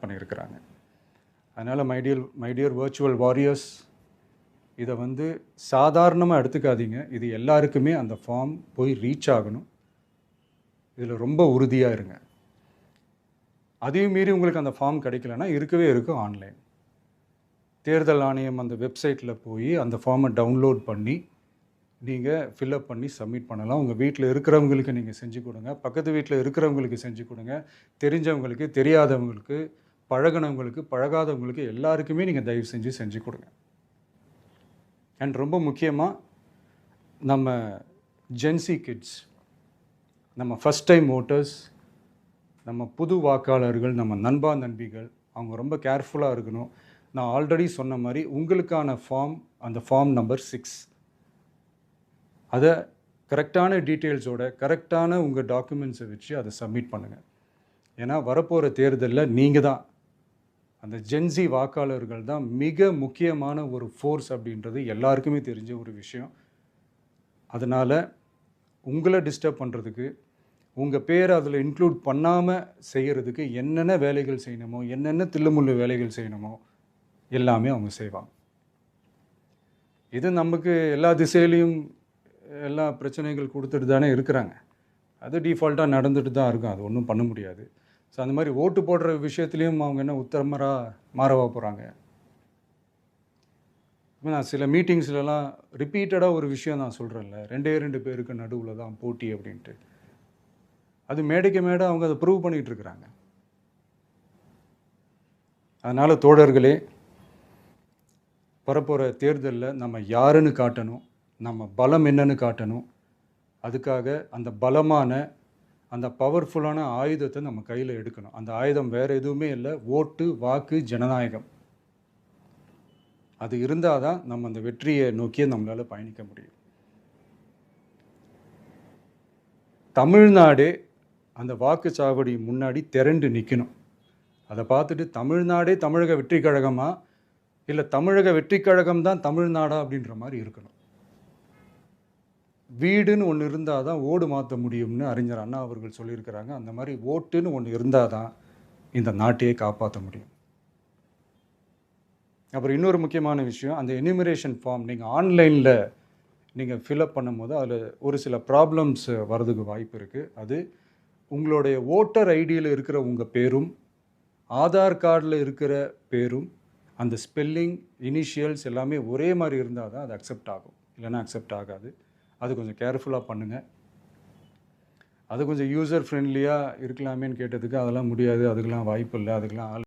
பண்ணியிருக்கிறாங்க. அதனால் my dear virtual warriors, இதை வந்து சாதாரணமாக எடுத்துக்காதீங்க. இது எல்லாருக்குமே அந்த ஃபார்ம் போய் ரீச் ஆகணும். இதில் ரொம்ப உறுதியாக இருங்க. அதையும் மீறி உங்களுக்கு அந்த ஃபார்ம் கிடைக்கலன்னா இருக்கவே இருக்கும் ஆன்லைன். தேர்தல் ஆணையம் அந்த வெப்சைட்டில் போய் அந்த ஃபார்மை டவுன்லோட் பண்ணி நீங்கள் ஃபில்அப் பண்ணி சப்மிட் பண்ணலாம். உங்கள் வீட்டில் இருக்கிறவங்களுக்கு நீங்கள் செஞ்சு கொடுங்க, பக்கத்து வீட்டில் இருக்கிறவங்களுக்கு செஞ்சு கொடுங்க, தெரிஞ்சவங்களுக்கு, தெரியாதவங்களுக்கு, பழகினவங்களுக்கு, பழகாதவங்களுக்கு எல்லாருக்குமே நீங்கள் தயவு செஞ்சு கொடுங்க. அண்ட் ரொம்ப முக்கியமாக நம்ம ஜென்சி கிட்ஸ், நம்ம ஃபஸ்ட் டைம் ஓட்டர்ஸ், நம்ம புது வாக்காளர்கள், நம்ம நண்பா நண்பிகள், அவங்க ரொம்ப கேர்ஃபுல்லாக இருக்கணும். நான் ஆல்ரெடி சொன்ன மாதிரி உங்களுக்கான ஃபார்ம், அந்த ஃபார்ம் நம்பர் 6, அதை கரெக்டான டீட்டெயில்ஸோட, கரெக்டான உங்கள் டாக்குமெண்ட்ஸை வச்சு அதை சப்மிட் பண்ணுங்கள். ஏன்னா வரப்போகிற தேர்தலில் நீங்கள் தான், அந்த ஜென்சி வாக்காளர்கள் தான் மிக முக்கியமான ஒரு ஃபோர்ஸ் அப்படின்றது எல்லாருக்குமே தெரிஞ்ச ஒரு விஷயம். அதனால் உங்களை டிஸ்டர்ப் பண்ணுறதுக்கு, உங்கள் பேரை அதில் இன்க்ளூட் பண்ணாமல் செய்கிறதுக்கு என்னென்ன வேலைகள் செய்யணுமோ, என்னென்ன தில்லுமுள்ளு வேலைகள் செய்யணுமோ எல்லாமே அவங்க செய்வாங்க. இது நமக்கு எல்லா திசையிலையும் எல்லா பிரச்சனைகள் கொடுத்துட்டு தானே இருக்கிறாங்க. அது டிஃபால்ட்டாக நடந்துட்டு தான் இருக்கும். அது ஒன்றும் பண்ண முடியாது. ஸோ அந்த மாதிரி ஓட்டு போடுற விஷயத்துலேயும் அவங்க என்ன உத்தமராக மாறவா போகிறாங்க? இப்போ நான் சில மீட்டிங்ஸ்லலாம் ரிப்பீட்டடாக ஒரு விஷயம் நான் சொல்கிறேன்ல, 2 பேருக்கு நடுவில் தான் போட்டி அப்படின்ட்டு. அது மேடைக்கு மேடை அவங்க அதை ப்ரூவ் பண்ணிகிட்டு இருக்கிறாங்க. அதனால் தோழர்களே, வரப்போகிற தேர்தலில் நம்ம யாருன்னு காட்டணும், நம்ம பலம் என்னன்னு காட்டணும். அதுக்காக அந்த பலமான, அந்த பவர்ஃபுல்லான ஆயுதத்தை நம்ம கையில் எடுக்கணும். அந்த ஆயுதம் வேறு எதுவுமே இல்லை, ஓட்டு, வாக்கு, ஜனநாயகம். அது இருந்தால் தான் நம்ம அந்த வெற்றியை நோக்கியே நம்மளால் பயணிக்க முடியும். தமிழ்நாடே அந்த வாக்குச்சாவடி முன்னாடி திரண்டு நிற்கணும். அதை பார்த்துட்டு தமிழ்நாடே தமிழக வெற்றி கழகமா, இல்லை தமிழக வெற்றி கழகம் தான் தமிழ்நாடா அப்படின்ற மாதிரி இருக்கணும். வீடுன்னு ஒன்று இருந்தால் தான் ஓடு மாற்ற முடியும்னு அறிஞர் அண்ணா அவர்கள் சொல்லியிருக்கிறாங்க. அந்த மாதிரி ஓட்டுன்னு ஒன்று இருந்தால் தான் இந்த நாட்டையே காப்பாற்ற முடியும். அப்புறம் இன்னொரு முக்கியமான விஷயம், அந்த எனிமரேஷன் ஃபார்ம் நீங்கள் ஆன்லைனில் நீங்கள் ஃபில்அப் பண்ணும்போது அதில் ஒரு சில ப்ராப்ளம்ஸ் வர்றதுக்கு வாய்ப்பு இருக்குது. அது உங்களுடைய ஓட்டர் ஐடியில் இருக்கிற உங்கள் பேரும், ஆதார் கார்டில் இருக்கிற பேரும், அந்த ஸ்பெல்லிங், இனிஷியல்ஸ் எல்லாமே ஒரே மாதிரி இருந்தால் தான் அது அக்செப்ட் ஆகும், இல்லைன்னா அக்செப்ட் ஆகாது. அது கொஞ்சம் கேர்ஃபுல்லாக பண்ணுங்கள். அது கொஞ்சம் யூசர் ஃப்ரெண்ட்லியாக இருக்கலாமேன்னு கேட்டதுக்கு அதெல்லாம் முடியாது, அதுக்கெலாம் வாய்ப்பு இல்லை, அதுக்கெலாம்